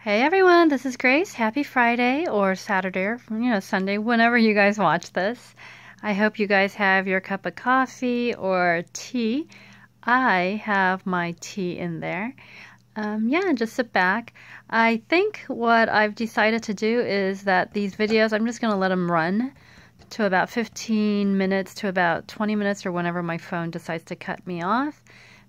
Hey everyone, this is Grace. Happy Friday or Saturday or Sunday, whenever you guys watch this. I hope you guys have your cup of coffee or tea. I have my tea in there. Yeah, just sit back. I think what I've decided to do is that these videos, I'm just going to let them run to about 15 minutes to about 20 minutes or whenever my phone decides to cut me off.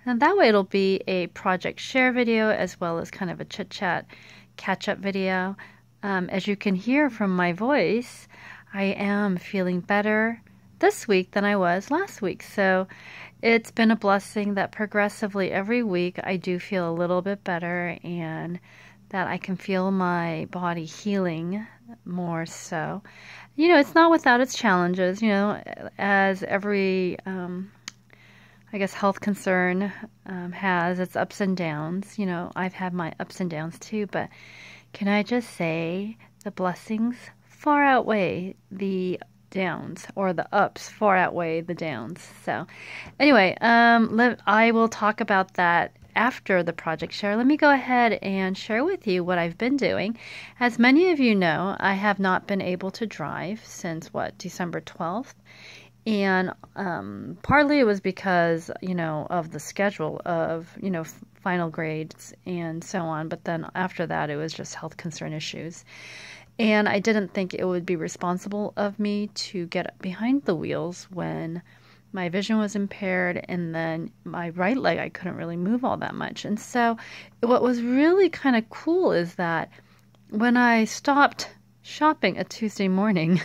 And that way it'll be a project share video as well as kind of a chit-chat catch-up video. As you can hear from my voice, I am feeling better this week than I was last week. So it's been a blessing that progressively every week I do feel a little bit better and that I can feel my body healing more so. You know, it's not without its challenges, as every I guess health concern has its ups and downs. I've had my ups and downs too, but can I just say the blessings far outweigh the downs, or the ups far outweigh the downs. So anyway, I will talk about that after the project share. Let me go ahead and share with you what I've been doing. As many of you know, I have not been able to drive since December 12th. And partly it was because, of the schedule of, final grades and so on. But then after that, it was just health concern issues. And I didn't think it would be responsible of me to get behind the wheels when my vision was impaired. And then my right leg, I couldn't really move all that much. And so what was really kind of cool is that when I stopped shopping a Tuesday morning,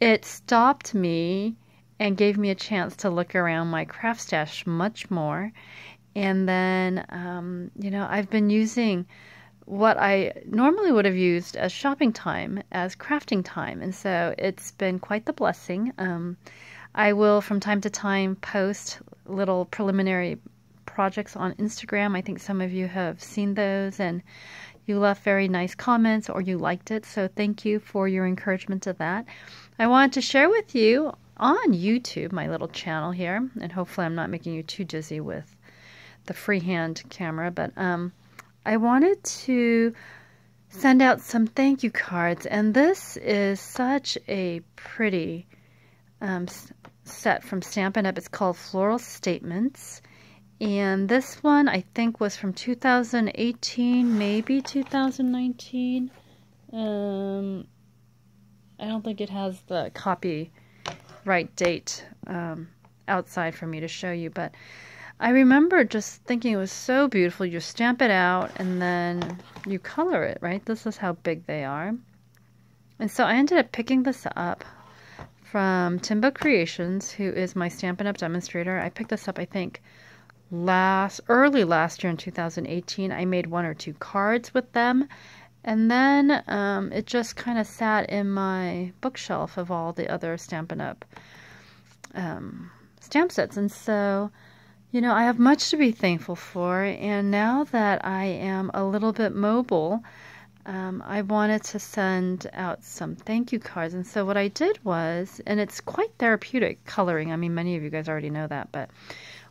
it stopped me and gave me a chance to look around my craft stash much more. And then, I've been using what I normally would have used as shopping time as crafting time. And so it's been quite the blessing. I will from time to time post little preliminary projects on Instagram. I think some of you have seen those and you left very nice comments or you liked it. So thank you for your encouragement of that. I wanted to share with you on YouTube, my little channel here, and hopefully I'm not making you too dizzy with the freehand camera, but I wanted to send out some thank you cards, and this is such a pretty set from Stampin' Up. It's called Floral Statements, and this one I think was from 2018, maybe 2019. I don't think it has the copyright date outside for me to show you, but I remember just thinking it was so beautiful. You stamp it out and then you color it, right? This is how big they are. And so I ended up picking this up from Timbo Creations, who is my Stampin' Up! Demonstrator. I picked this up, I think, early last year in 2018. I made 1 or 2 cards with them. And then it just kind of sat in my bookshelf of all the other Stampin' Up! Stamp sets. And so, I have much to be thankful for. And now that I am a little bit mobile, I wanted to send out some thank you cards. And so what I did was, and it's quite therapeutic coloring. I mean, many of you guys already know that, but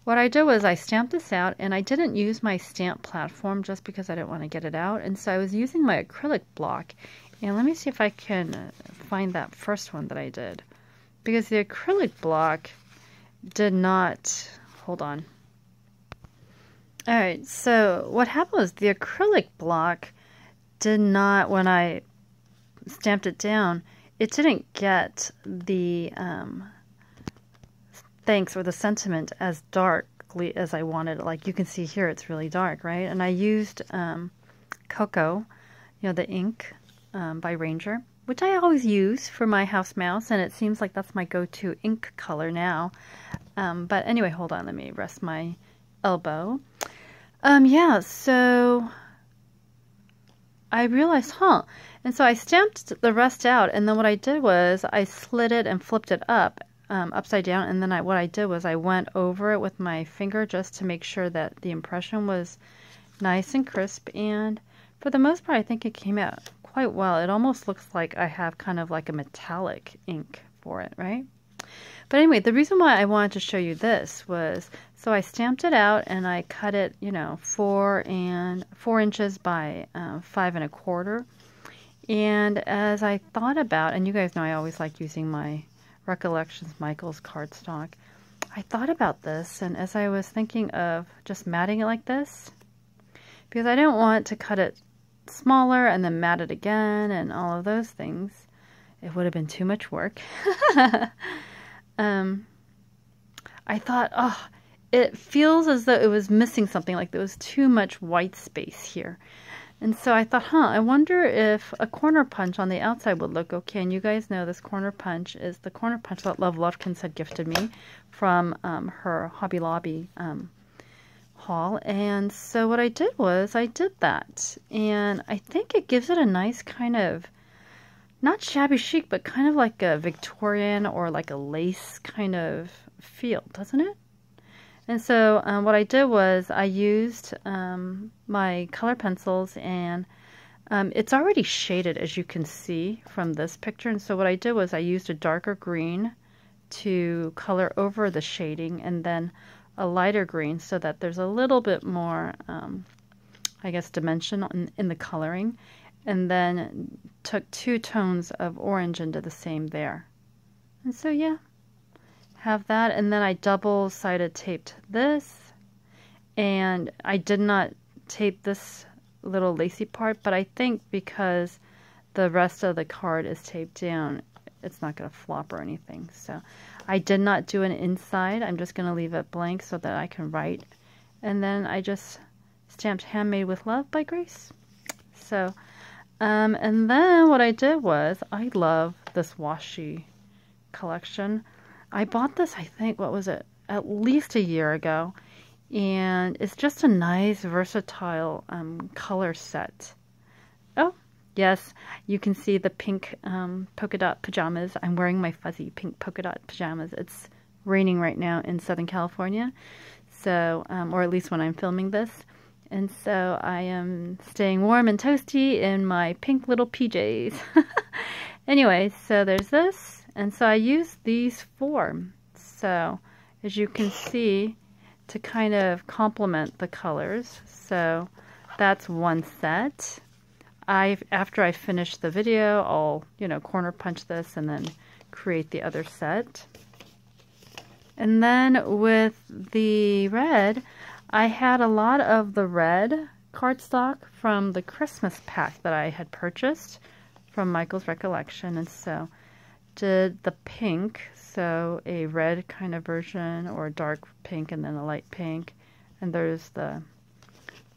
what I did was I stamped this out, and I didn't use my stamp platform just because I didn't want to get it out. And so I was using my acrylic block. And let me see if I can find that first one that I did. Because the acrylic block did not... Hold on. Alright, so what happened was the acrylic block did not, when I stamped it down, it didn't get the... thanks or the sentiment as darkly as I wanted it. Like you can see here, it's really dark, right? And I used Cocoa, the ink by Ranger, which I always use for my house mouse, and it seems like that's my go-to ink color now. But anyway, hold on, let me rest my elbow. Yeah, so I realized, and so I stamped the rest out, and then what I did was I slid it and flipped it up. Upside down, and then what I did was I went over it with my finger just to make sure that the impression was nice and crisp, and for the most part I think it came out quite well. It almost looks like I have kind of like a metallic ink for it, right? But anyway, the reason why I wanted to show you this was So I stamped it out and I cut it, you know, 4 inches by 5 1/4. And as I thought about, and you guys know I always like using my Recollections Michaels cardstock, I thought about this, and as I was thinking of just matting it like this, because I don't want to cut it smaller and then mat it again and all of those things. It would have been too much work. I thought, oh, it feels as though it was missing something, like there was too much white space here. And so I thought, I wonder if a corner punch on the outside would look okay. And you guys know this corner punch is the corner punch that Love Lovekins had gifted me from her Hobby Lobby haul. And so what I did was I did that. And I think it gives it a nice kind of, not shabby chic, but kind of like a Victorian or like a lace kind of feel, doesn't it? And so what I did was I used my color pencils, and it's already shaded, as you can see from this picture. And so what I did was I used a darker green to color over the shading, and then a lighter green so that there's a little bit more, I guess, dimension in the coloring. And then took 2 tones of orange and did the same there. And so yeah, have that. And then I double-sided taped this, and I did not tape this little lacy part, but I think because the rest of the card is taped down, it's not going to flop or anything. So I did not do an inside. I'm just going to leave it blank so that I can write. And then I just stamped Handmade with Love by Grace. So and then what I did was, I love this washi collection. I bought this, I think, what was it, at least a year ago. And it's just a nice, versatile color set. Oh, yes, you can see the pink polka dot pajamas. I'm wearing my fuzzy pink polka dot pajamas. It's raining right now in Southern California, so or at least when I'm filming this. And so I am staying warm and toasty in my pink little PJs. Anyway, so there's this. And so I used these 4. So as you can see, to kind of complement the colors. So that's one set. After I finish the video, I'll, you know, corner punch this and then create the other set. And then with the red, I had a lot of the red cardstock from the Christmas pack that I had purchased from Michael's Recollection, and so did the pink, so a red kind of version, or a dark pink and then a light pink, and there's the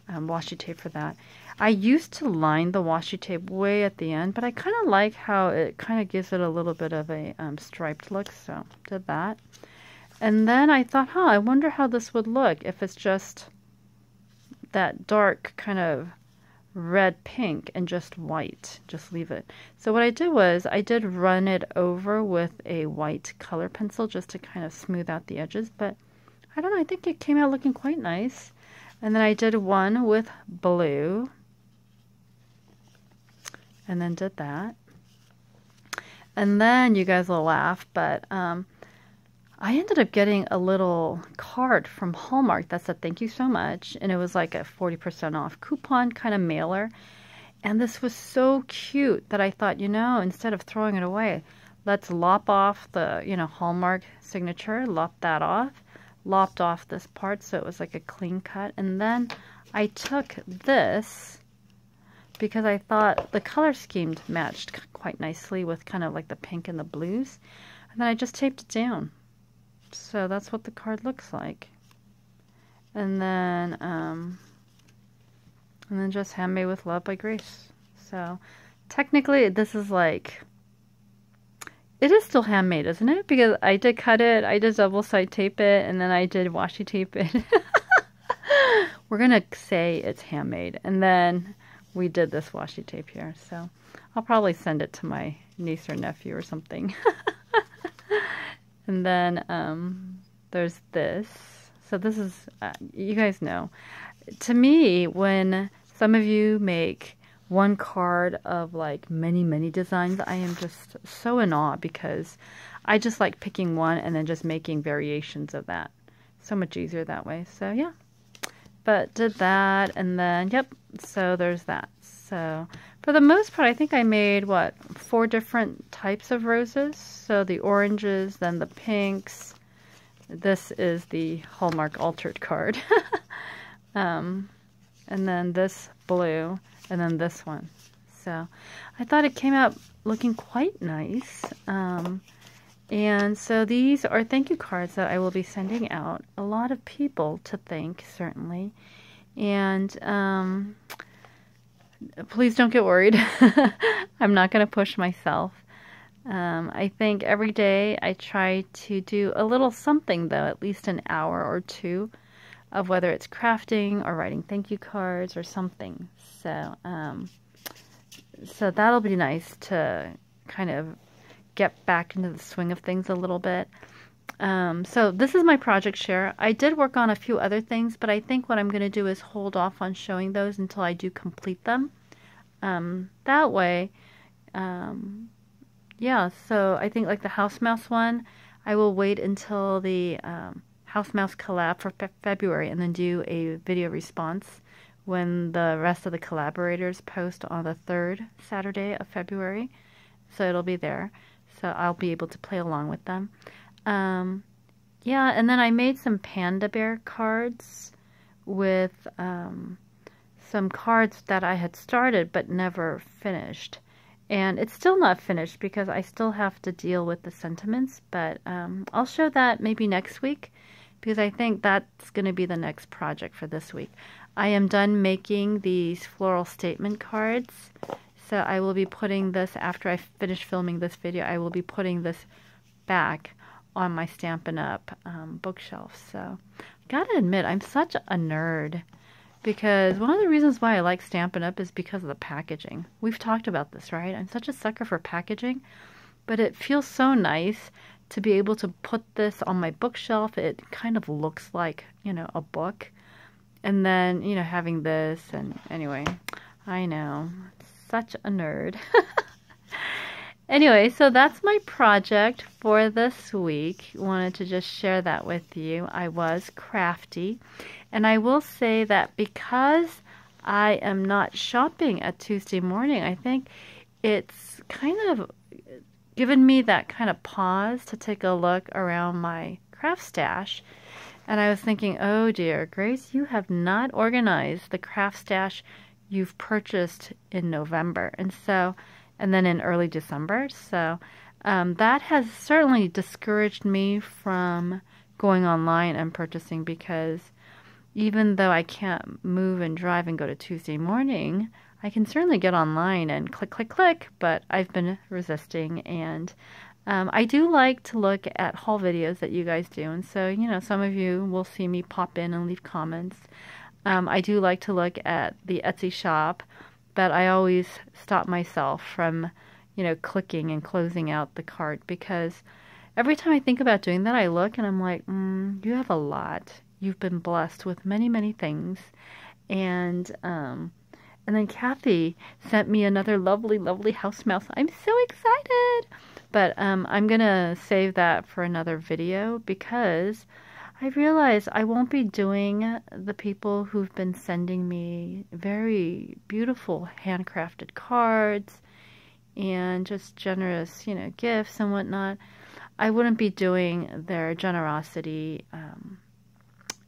washi tape for that. I used to line the washi tape way at the end, but I kind of like how it kind of gives it a little bit of a striped look, so did that. And then I thought, I wonder how this would look if it's just that dark kind of red pink and just white. Just leave it. So what I did was I did run it over with a white color pencil just to kind of smooth out the edges. But I don't know, I think it came out looking quite nice. And then I did one with blue. And then did that. And then you guys will laugh, but I ended up getting a little card from Hallmark that said thank you so much, and it was like a 40% off coupon kind of mailer. And this was so cute that I thought, you know, instead of throwing it away, let's lop off the, you know, Hallmark signature, lop that off, lopped off this part so it was like a clean cut. And then I took this because I thought the color scheme matched quite nicely with kind of like the pink and the blues, and then I just taped it down. So that's what the card looks like. And then just Handmade with Love by Grace. So technically this is like, it is still handmade, isn't it? Because I did cut it, I did double side tape it, and then I did washi tape it. We're gonna say it's handmade. And then we did this washi tape here. So I'll probably send it to my niece or nephew or something. And then there's this. So this is, you guys know, to me, when some of you make one card of like many, many designs, I am just so in awe because I just like picking one and then just making variations of that. so much easier that way. So yeah, but did that, and then yep, so there's that. So for the most part, I think I made, what, 4 different types of roses. So the oranges, then the pinks. This is the Hallmark altered card. And then this blue, and then this one. So I thought it came out looking quite nice. And so these are thank you cards that I will be sending out. A lot of people to thank, certainly. And please don't get worried. I'm not going to push myself. I think every day I try to do a little something, though, at least an hour or 2 of whether it's crafting or writing thank you cards or something. So, so that'll be nice to kind of get back into the swing of things a little bit. So this is my project share. I did work on a few other things, but I think what I'm going to do is hold off on showing those until I do complete them. That way, yeah, so I think like the house mouse one, I will wait until the house mouse collab for February and then do a video response when the rest of the collaborators post on the 3rd Saturday of February. So it'll be there. So I'll be able to play along with them. Yeah, and then I made some panda bear cards with some cards that I had started but never finished. And it's still not finished because I still have to deal with the sentiments, but I'll show that maybe next week because I think that's going to be the next project for this week. I am done making these floral statement cards, so I will be putting this, after I finish filming this video, I will be putting this back on my Stampin' Up! Bookshelf. So I gotta admit, I'm such a nerd. Because one of the reasons why I like Stampin' Up! Is because of the packaging. We've talked about this, right? I'm such a sucker for packaging. But it feels so nice to be able to put this on my bookshelf. It kind of looks like, you know, a book. And then, you know, having this. And anyway, I know. Such a nerd. Anyway, so that's my project for this week. Wanted to just share that with you. I was crafty. And I will say that because I am not shopping at Tuesday morning, I think it's kind of given me that kind of pause to take a look around my craft stash. And I was thinking, oh dear, Grace, you have not organized the craft stash you've purchased in November. And then in early December. So that has certainly discouraged me from going online and purchasing, because even though I can't move and drive and go to Tuesday morning, I can certainly get online and click, click, click, but I've been resisting. And I do like to look at haul videos that you guys do. And so, you know, some of you will see me pop in and leave comments. I do like to look at the Etsy shop, but I always stop myself from, you know, clicking and closing out the cart, because every time I think about doing that, I look and I'm like, you have a lot. You've been blessed with many, many things. And then Kathy sent me another lovely, lovely house mouse. I'm so excited. But I'm going to save that for another video, because I realize I won't be doing the people who've been sending me very beautiful handcrafted cards and just generous, you know, gifts and whatnot. I wouldn't be doing their generosity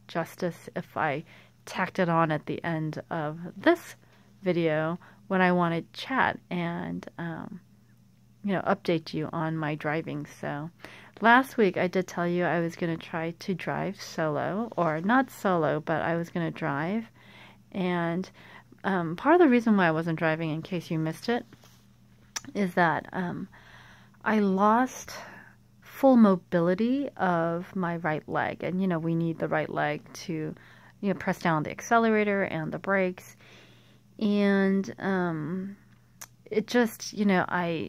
justice if I tacked it on at the end of this video when I want to chat and, you know, update you on my driving. So last week I did tell you I was going to try to drive solo, or not solo, but I was going to drive. And part of the reason why I wasn't driving, in case you missed it, is that I lost full mobility of my right leg. And, you know, we need the right leg to, you know, press down the accelerator and the brakes. And it just, you know,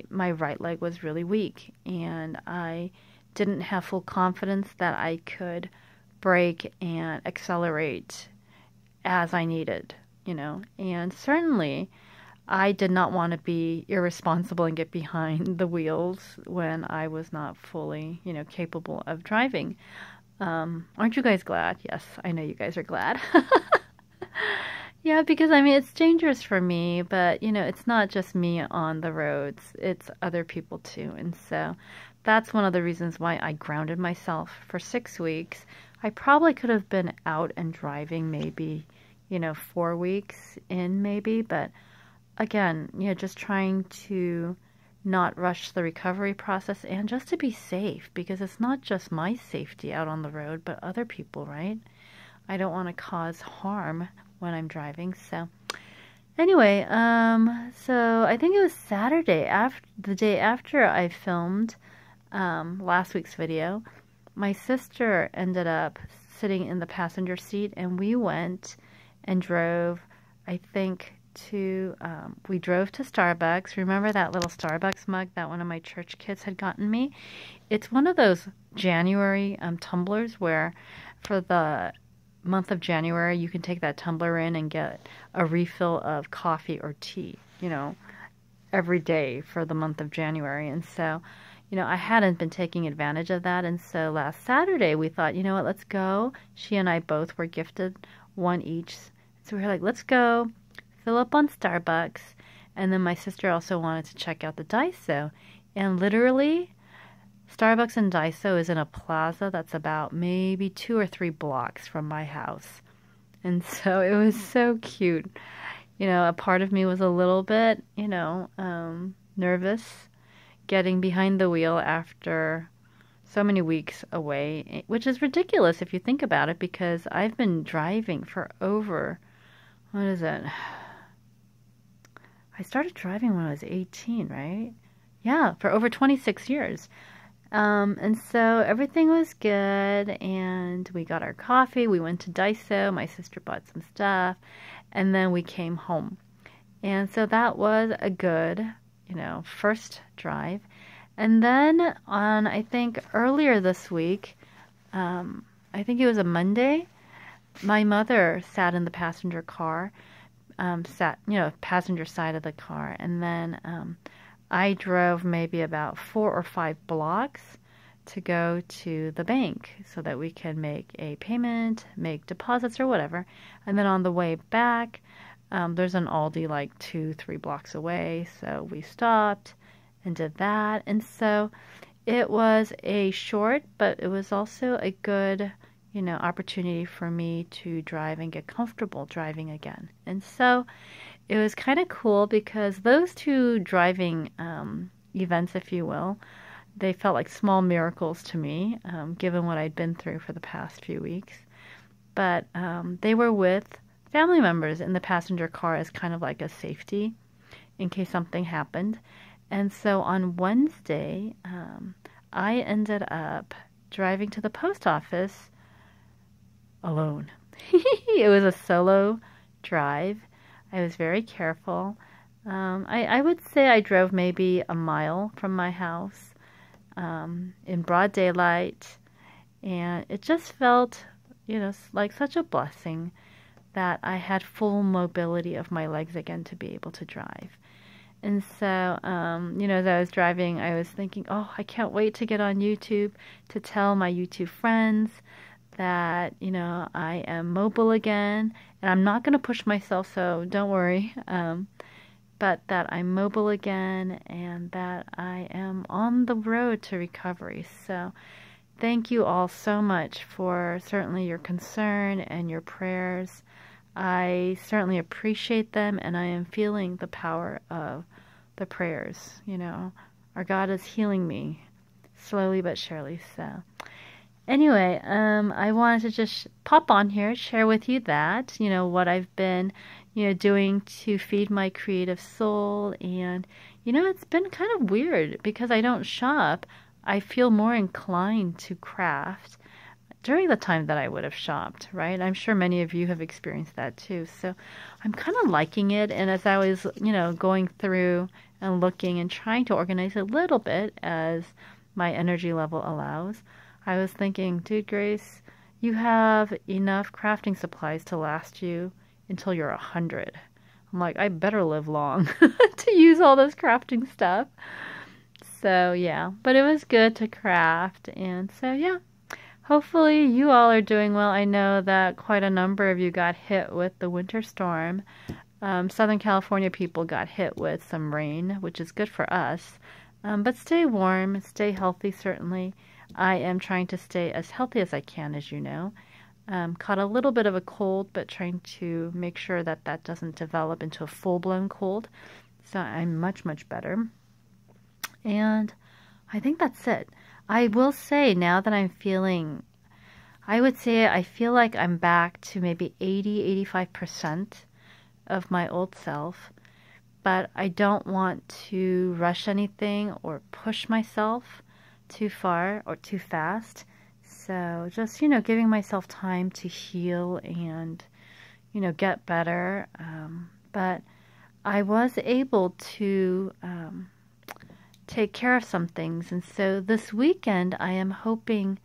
my right leg was really weak, and I didn't have full confidence that I could brake and accelerate as I needed, you know. And certainly I did not want to be irresponsible and get behind the wheels when I was not fully, you know, capable of driving. Aren't you guys glad? Yes, I know you guys are glad. Yeah, because I mean, it's dangerous for me, but you know, it's not just me on the roads, it's other people too. And so that's one of the reasons why I grounded myself for 6 weeks. I probably could have been out and driving maybe, 4 weeks in maybe, but again, just trying to not rush the recovery process and just to be safe because it's not just my safety out on the road, but other people, right? I don't want to cause harm when I'm driving. So anyway, so I think it was Saturday, after the day after I filmed last week's video, my sister ended up sitting in the passenger seat and we went and drove, I think, we drove to Starbucks. Remember that little Starbucks mug that one of my church kids had gotten me? It's one of those January tumblers where for the month of January you can take that tumbler in and get a refill of coffee or tea, every day for the month of January. And so, I hadn't been taking advantage of that. And so last Saturday we thought, you know what, let's go. She and I both were gifted one each. So we were like, let's go fill up on Starbucks. And then my sister also wanted to check out the Daiso. And literally, Starbucks and Daiso is in a plaza that's about maybe 2 or 3 blocks from my house. And so it was so cute. A part of me was a little bit, nervous getting behind the wheel after so many weeks away, which is ridiculous if you think about it, because I've been driving for over, what is it? I started driving when I was 18, right? Yeah, for over 26 years. And so everything was good, and we got our coffee, we went to Daiso, my sister bought some stuff, and then we came home. And so that was a good, first drive. And then on, I think, earlier this week, I think it was a Monday, my mother sat in the passenger car, passenger side of the car, and then I drove maybe about 4 or 5 blocks to go to the bank so that we can make a payment, make deposits or whatever. And then on the way back, there's an Aldi like 2-3 blocks away. So we stopped and did that. And so it was a short, but it was also a good, opportunity for me to drive and get comfortable driving again. And so it was kind of cool because those 2 driving events, if you will, they felt like small miracles to me, given what I'd been through for the past few weeks. But they were with family members in the passenger car as kind of like a safety in case something happened. And so on Wednesday, I ended up driving to the post office alone. It was a solo drive. I was very careful. I would say I drove maybe a mile from my house in broad daylight, and it just felt, like such a blessing that I had full mobility of my legs again to be able to drive. And so, as I was driving, I was thinking, oh, I can't wait to get on YouTube to tell my YouTube friends that, I am mobile again, and I'm not going to push myself, so don't worry, but that I'm mobile again and that I am on the road to recovery. So thank you all so much for certainly your concern and your prayers. I certainly appreciate them, and I am feeling the power of the prayers. Our God is healing me slowly but surely. So anyway, I wanted to just pop on here, share with you that, what I've been, doing to feed my creative soul. And, it's been kind of weird because I don't shop. I feel more inclined to craft during the time that I would have shopped, right? I'm sure many of you have experienced that too. So I'm kind of liking it. And as I was, going through and looking and trying to organize a little bit as my energy level allows, I was thinking, dude, Grace, you have enough crafting supplies to last you until you're 100. I'm like, I better live long to use all this crafting stuff. So yeah, but it was good to craft. And so yeah, hopefully you all are doing well. I know that quite a number of you got hit with the winter storm. Southern California people got hit with some rain, which is good for us. But stay warm, stay healthy, certainly. I am trying to stay as healthy as I can, as you know. Caught a little bit of a cold, but trying to make sure that that doesn't develop into a full-blown cold. So I'm much, much better. And I think that's it. I will say now that I'm feeling, I would say I feel like I'm back to maybe 80-85% of my old self. But I don't want to rush anything or push myself too far or too fast. So just, giving myself time to heal and, get better. But I was able to take care of some things. And so this weekend, I am hoping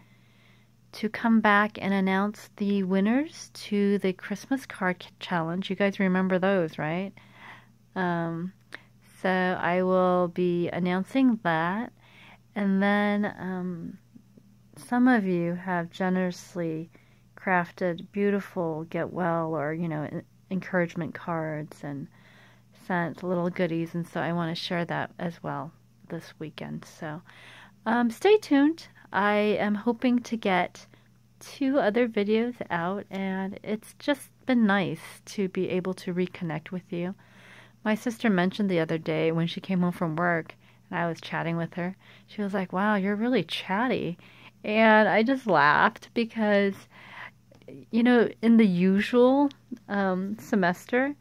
to come back and announce the winners to the Christmas card challenge. You guys remember those, right? So I will be announcing that. And then some of you have generously crafted beautiful get well or, encouragement cards and sent little goodies. And so I want to share that as well this weekend. So stay tuned. I am hoping to get 2 other videos out, and it's just been nice to be able to reconnect with you. My sister mentioned the other day when she came home from work and I was chatting with her, she was like, wow, you're really chatty. And I just laughed because, in the usual semester,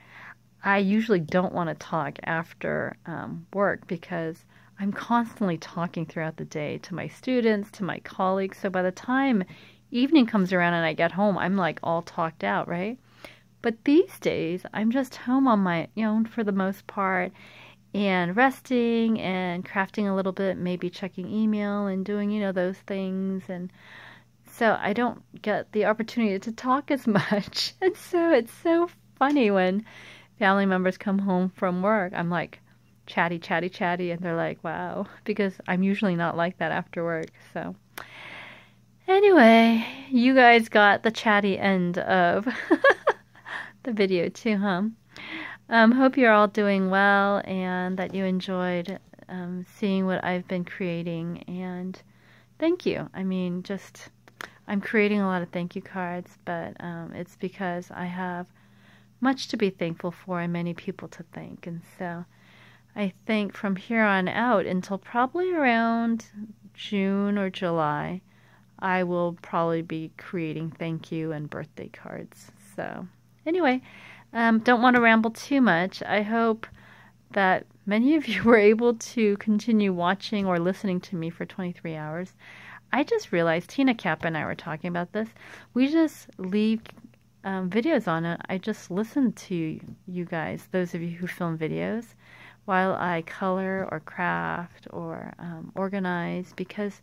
I usually don't want to talk after work because I'm constantly talking throughout the day to my students, to my colleagues. So by the time evening comes around and I get home, I'm like all talked out, right? But these days, I'm just home on my own for the most part and resting and crafting a little bit, maybe checking email and doing, those things. And so I don't get the opportunity to talk as much. And so it's so funny when family members come home from work. I'm like chatty, chatty, chatty. And they're like, wow, because I'm usually not like that after work. So anyway, you guys got the chatty end of the video too, huh? Hope you're all doing well and that you enjoyed seeing what I've been creating, and thank you. I mean, I'm creating a lot of thank you cards, but it's because I have much to be thankful for and many people to thank. And so I think from here on out until probably around June or July, I will probably be creating thank you and birthday cards. So anyway, don't want to ramble too much. I hope that many of you were able to continue watching or listening to me for 23 hours. I just realized, Tina Kappa and I were talking about this. We just leave videos on it. I just listen to you guys, those of you who film videos, while I color or craft or organize, because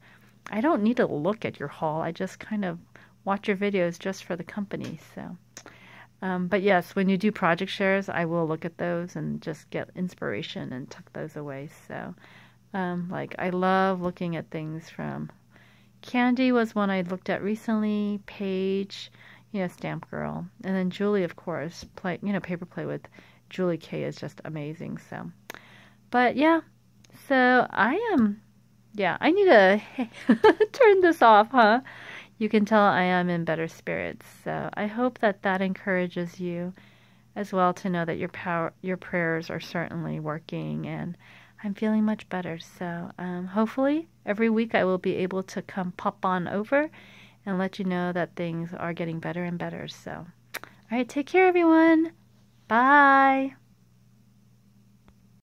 I don't need to look at your haul. I just kind of watch your videos just for the company. So, but yes, when you do project shares, I will look at those and just get inspiration and tuck those away. So, like I love looking at things from Candy was one I looked at recently, Paige, Stamp Girl, and then Julie, of course, paper play with Julie K is just amazing. So, but yeah, so I need to turn this off, huh? You can tell I am in better spirits. So I hope that encourages you as well to know that your prayers are certainly working, and I'm feeling much better. So hopefully every week I will be able to come pop on over and let you know that things are getting better and better. So, all right, take care, everyone. Bye.